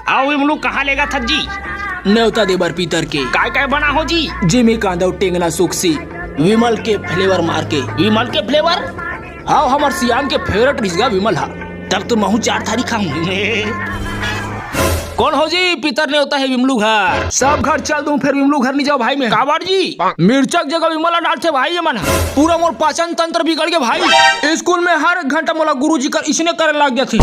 आओ ये मुलुक कहाँ लेगा था जी? न्योता देबर पीतर के काय बना हो जी? जिमी कांदव टेंगना सुखसी विमल के फ्लेवर मार के। विमल के फ्लेवर? हाँ हमार सियान के फेवरेट रिश्गा विमल हा। तब तो महू 4 थारी खाऊं। कौन हो जी? पीतर ने होता है विमलू घर। सब घर चल दूं फिर विमलू घर नहीं जाओ भाई में। काबर जी? मिर्चक जगह विमला डालते भाई ये मन पूरा मोर पाचन तंत्र बिगड़ गया भाई। स्कूल में हर घंटा मोला गुरुजी कर इसने करे लग गया थी।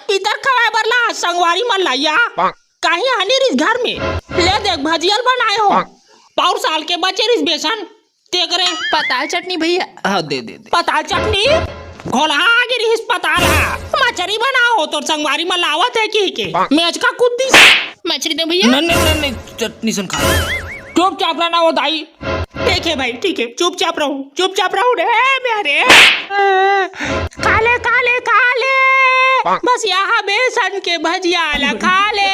पीतर खवाए बरला संगवारी मन लाया कहीं आने रिस घर में ले देख भजियल बनाए हो। पाउर साल के बचे रिस बेसन ते करे पताल चटनी भैया। हाँ दे दे दे। पताल चटनी घोला आगे रिस पताला मछरी बनाओ तो संगवारी में लावत है के मेज का कुद्दी मछली दे भैया। नहीं चटनी सुन खा। चुपचाप रहना हो दाई। ठीक है भाई ठीक है चुपचाप रहो रे मेरे। काले काले काले बस यहाँ बेसन के भजिया ला खा ले।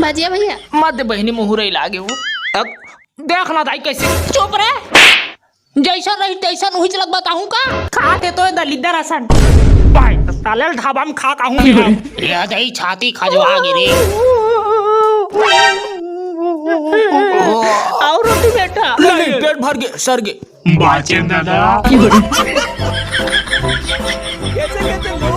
भजिया भैया मत बहनी मुहूरे लागे वो। अब देखना दाई कैसे चुप रे जैसा रही तैसा हुई चलत बताऊं का खाते तो दलिदर असन भाई साले ढाबा में खा कहूं ये दही छाती खजवा गिरी। और रोटी बेटा नहीं पेट भर गए सर गए बाचें दादा। कैसे